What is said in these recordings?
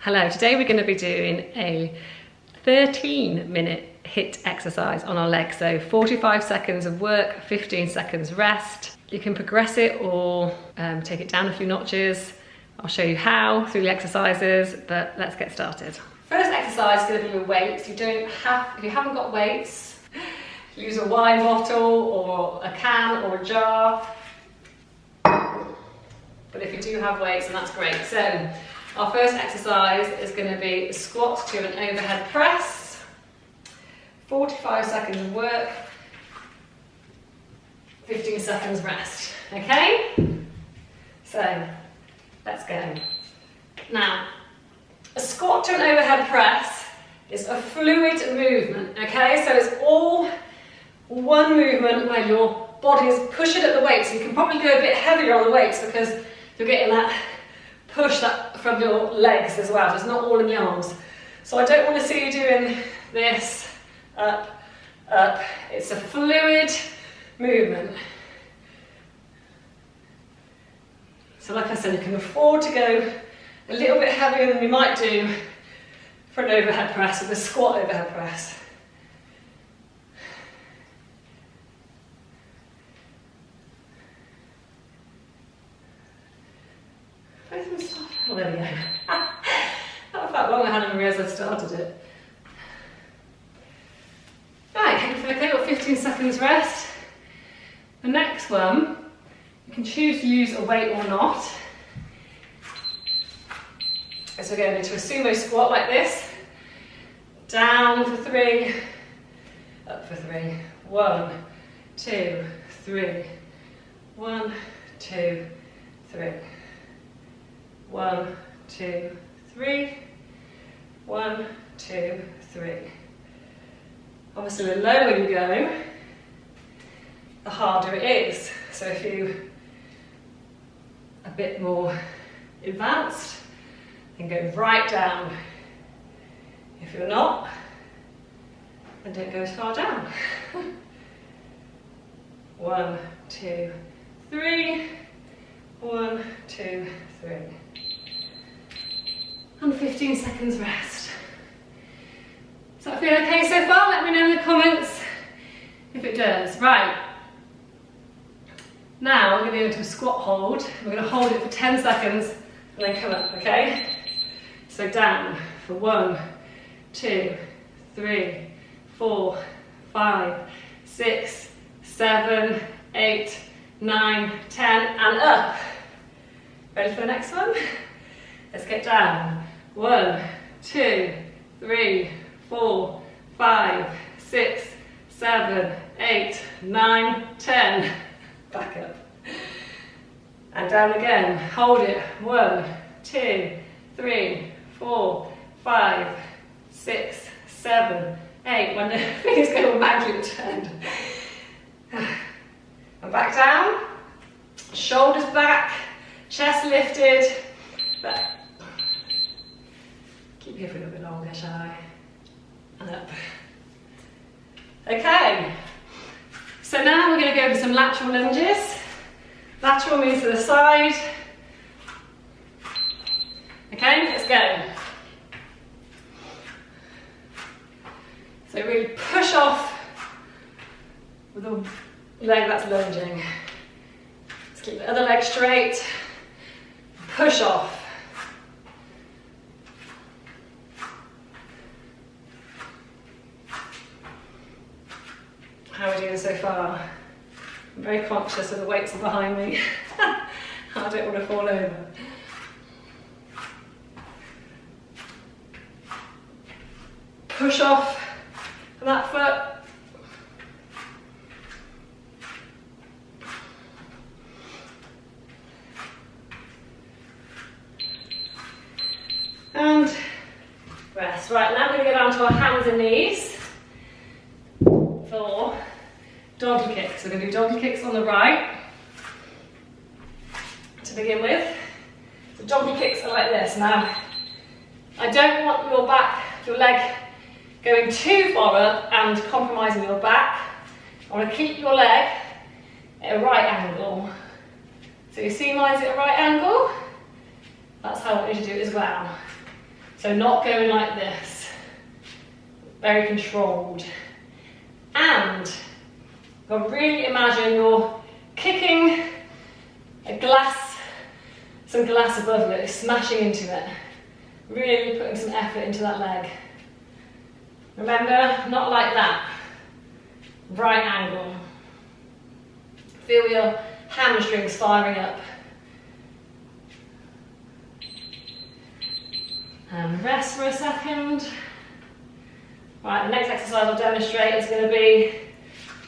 Hello, today we're going to be doing a 13-minute HIIT exercise on our legs. So 45 seconds of work, 15 seconds rest. You can progress it or take it down a few notches. I'll show you how through the exercises, but let's get started. First exercise is going to be with weights. If you haven't got weights, use a wine bottle or a can or a jar. But if you do have weights, then that's great. So our first exercise is going to be a squat to an overhead press. 45 seconds of work, 15 seconds rest. Okay? So let's go. Now, a squat to an overhead press is a fluid movement. Okay? So it's all one movement where your body is pushing at the weights. You can probably go a bit heavier on the weights because you're getting that push that from your legs as well. So it's not all in the arms. So I don't want to see you doing this up, up. It's a fluid movement. So like I said, you can afford to go a little bit heavier than you might do for an overhead press, with a squat overhead press. Oh, there we go. That felt long. I hadn't realised I started it. Right, okay, got 15 seconds rest. The next one, you can choose to use a weight or not. So we're going into a sumo squat like this. Down for 3, up for 3. 1, 2, 3. 1, 2, 3. 1, 2, 3. 1, 2, 3. Obviously, the lower you go, the harder it is. So if you're a bit more advanced, then go right down. If you're not, then don't go as far down. 1, 2, 3. 1, 2, 3. And 15 seconds rest. Does that feel okay so far? Let me know in the comments if it does. Right. Now we're going to go into a squat hold. We're going to hold it for 10 seconds and then come up, okay? So down for 1, 2, 3, 4, 5, 6, 7, 8, 9, 10, and up. Ready for the next one? Let's get down. 1, 2, 3, 4, 5, 6, 7, 8, 9, 10. Back up. And down again. Hold it. 1, 2, 3, 4, 5, 6, 7, 8. When the fingers go magically turned. And back down. Shoulders back. Chest lifted. Back. Keep here for a little bit longer, shall I? And up. Okay. So now we're going to go for some lateral lunges. Lateral moves to the side. Okay, let's go. So really push off with the leg that's lunging. Let's keep the other leg straight. Push off. How are we doing so far? I'm very conscious of the weights are behind me. I don't want to fall over. Push off from that foot. And rest. Right, now we're going to go down to our hands and knees for doggy kicks. We're going to do doggy kicks on the right to begin with. So doggy kicks are like this. Now, I don't want your leg going too far up and compromising your back. I want to keep your leg at a right angle. So you see mine's at a right angle? That's how I want you to do it as well. So not going like this, very controlled. And but really imagine you're kicking a glass, some glass above you, smashing into it. Really putting some effort into that leg. Remember, not like that. Right angle. Feel your hamstrings firing up. And rest for a second. Right, the next exercise I'll demonstrate is going to be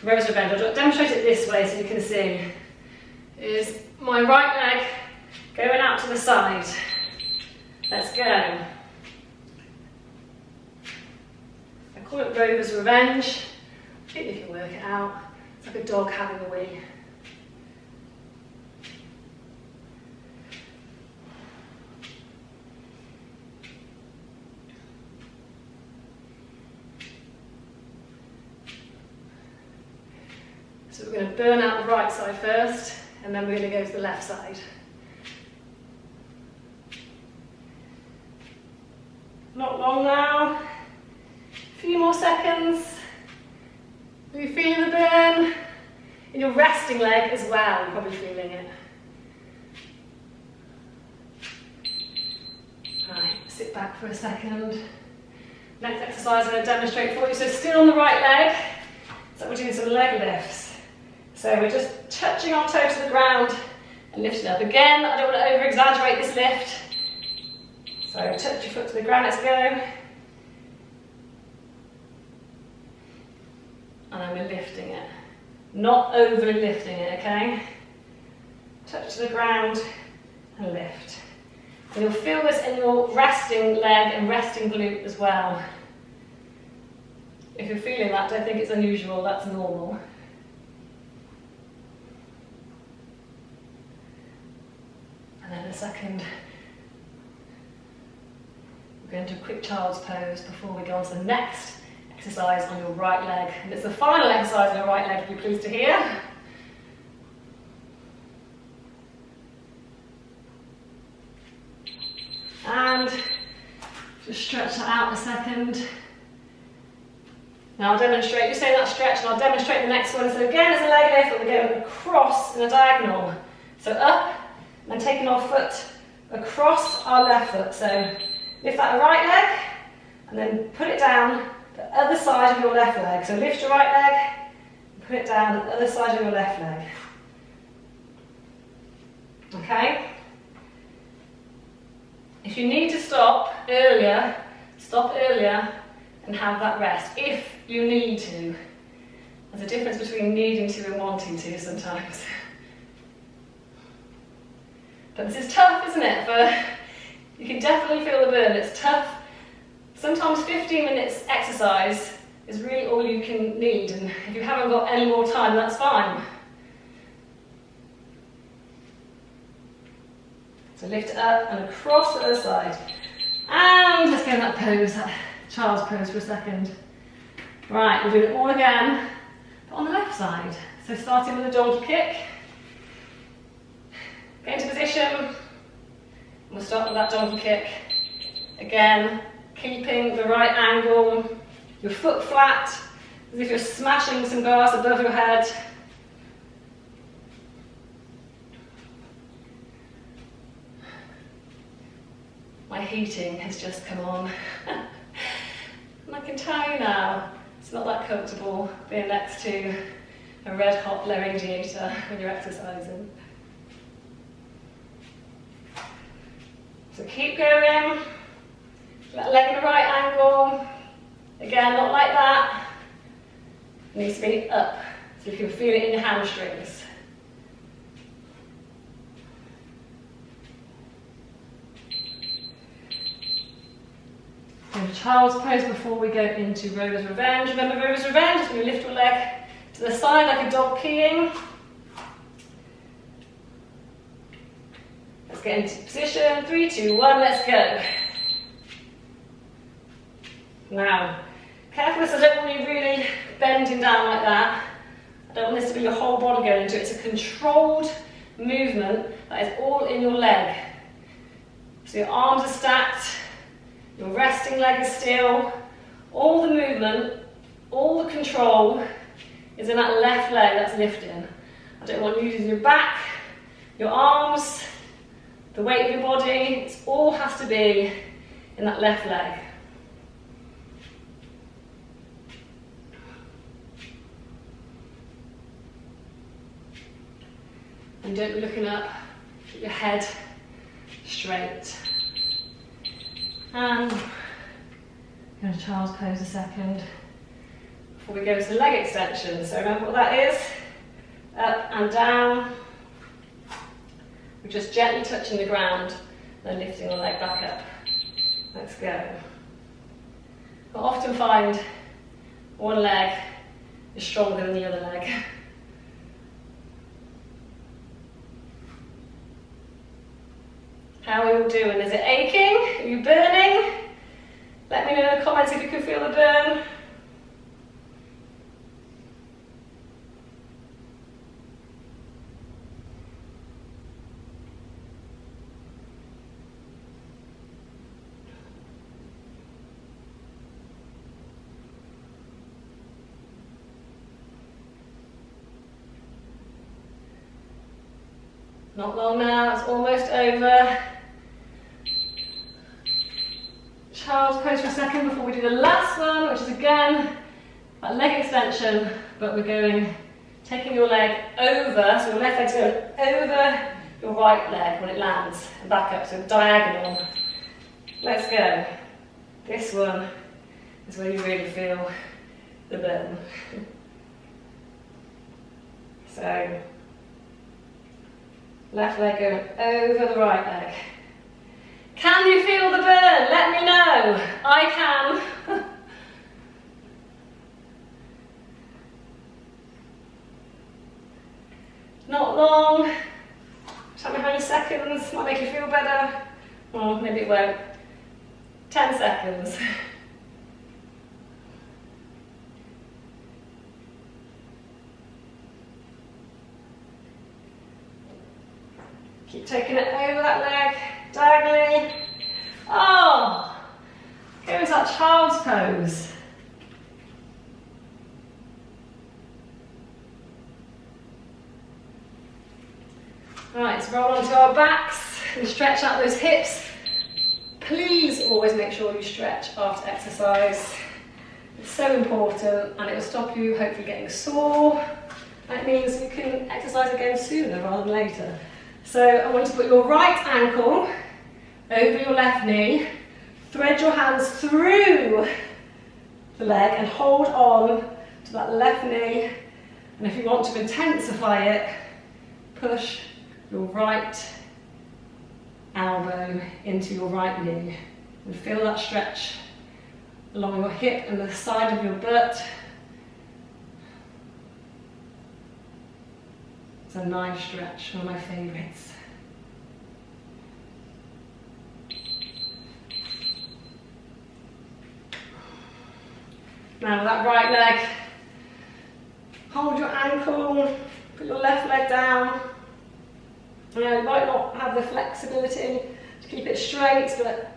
Rover's Revenge. I'll demonstrate it this way so you can see. Is my right leg going out to the side. Let's go. I call it Rover's Revenge. I think you can work it out. It's like a dog having a wee. So we're going to burn out the right side first, and then we're going to go to the left side. Not long now. A few more seconds. Are you feeling the burn? In your resting leg as well, you're probably feeling it. Right, sit back for a second. Next exercise I'm going to demonstrate for you. So still on the right leg, so we're doing some leg lifts. So we're just touching our toe to the ground and lifting up. Again, I don't want to over-exaggerate this lift. So touch your foot to the ground, let's go. And then we're lifting it. Not overly lifting it, okay? Touch to the ground and lift. And you'll feel this in your resting leg and resting glute as well. If you're feeling that, don't think it's unusual, that's normal. And then a second, we're going to do a quick child's pose before we go on to the next exercise on your right leg. And it's the final exercise on your right leg, you'll be pleased to hear. And just stretch that out a second. Now I'll demonstrate, you say that stretch and I'll demonstrate the next one. So again, it's a leg lift, but we're going across in a diagonal. So up, and taking our foot across our left foot. So lift that right leg, and then put it down the other side of your left leg. So lift your right leg, and put it down the other side of your left leg. Okay? If you need to stop earlier and have that rest, if you need to. There's a difference between needing to and wanting to sometimes. But this is tough, isn't it? You can definitely feel the burn, it's tough. Sometimes 15 minutes exercise is really all you can need, and if you haven't got any more time, that's fine. So lift it up and across the other side. And let's go in that pose, that child's pose for a second. Right, we'll do it all again, but on the left side. So starting with a donkey kick. Get into position, and we'll start with that donkey kick. Again, keeping the right angle, your foot flat, as if you're smashing some glass above your head. My heating has just come on. And I can tell you now, it's not that comfortable being next to a red hot laryngeator when you're exercising. So keep going, that leg in the right angle, again not like that, it needs to be up so you can feel it in your hamstrings. So child's pose before we go into Rover's Revenge. Remember Rover's Revenge, just going to lift your leg to the side like a dog peeing. Let's get into position, 3, 2, 1, let's go. Now, careful this, I don't want you really bending down like that. I don't want this to be your whole body going into it. It's a controlled movement that is all in your leg. So your arms are stacked, Your resting leg is still. All the movement, all the control is in that left leg that's lifting. I don't want you using your back, your arms, the weight of your body. It all has to be in that left leg. And don't be looking up, keep your head straight. And I'm going to child's pose a second before we go to the leg extension. So remember what that is, up and down. We're just gently touching the ground, then lifting the leg back up. Let's go. I often find one leg is stronger than the other leg. How are you all doing? Is it aching? Are you burning? Let me know in the comments if you can feel the burn. Not long now, it's almost over. Child's pose for a second before we do the last one, which is again that leg extension, but we're going, taking your leg over, so your left leg's going over your right leg when it lands, and back up, so diagonal. Let's go. This one is where you really feel the burn. So, left leg going over the right leg. Can you feel the burn? Let me know. I can. Not long. Tell me how many seconds. Might make you feel better. Or maybe it won't. 10 seconds. Keep taking it over that leg, diagonally. Oh! Go into that child's pose. Right, let's roll onto our backs and stretch out those hips. Please always make sure you stretch after exercise. It's so important, and it will stop you hopefully getting sore. That means you can exercise again sooner rather than later. So I want you to put your right ankle over your left knee, thread your hands through the leg and hold on to that left knee. And if you want to intensify it, push your right elbow into your right knee and feel that stretch along your hip and the side of your butt. It's a nice stretch, one of my favourites. Now with that right leg, hold your ankle, put your left leg down. You might not have the flexibility to keep it straight, but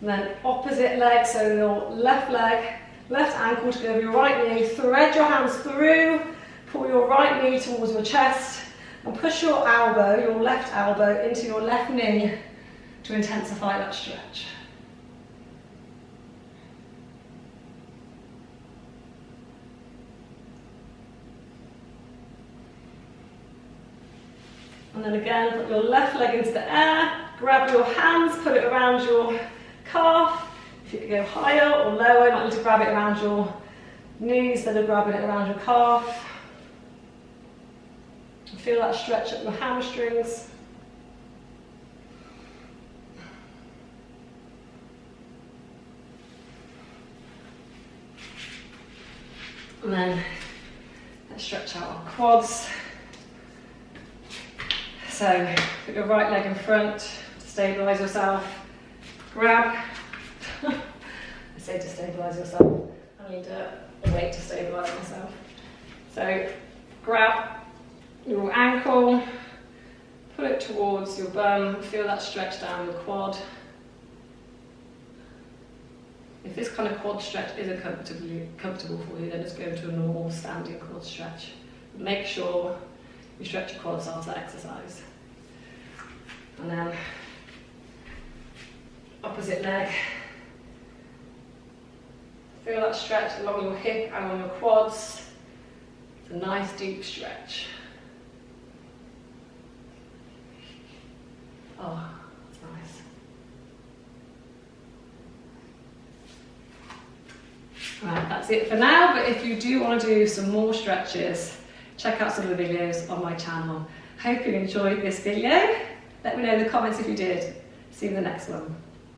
and then opposite leg, so your left leg, left ankle to go over your right knee, thread your hands through, pull your right knee towards your chest, and push your elbow, your left elbow, into your left knee to intensify that stretch. And then again, put your left leg into the air, grab your hands, put it around your calf. If you could go higher or lower, you might need to grab it around your knee instead of grabbing it around your calf. Feel that stretch up your hamstrings. And then let's stretch out our quads. So put your right leg in front to stabilise yourself. Grab. I say to stabilise yourself. I need a weight to stabilise myself. So grab your ankle, pull it towards your bum, feel that stretch down your quad. If this kind of quad stretch isn't comfortable for you, then just go into a normal standing quad stretch. Make sure you stretch your quads after exercise. And then opposite leg. Feel that stretch along your hip and on your quads. It's a nice deep stretch. Oh, that's nice. Right, that's it for now, but if you do want to do some more stretches, check out some of the videos on my channel. Hope you enjoyed this video. Let me know in the comments if you did. See you in the next one.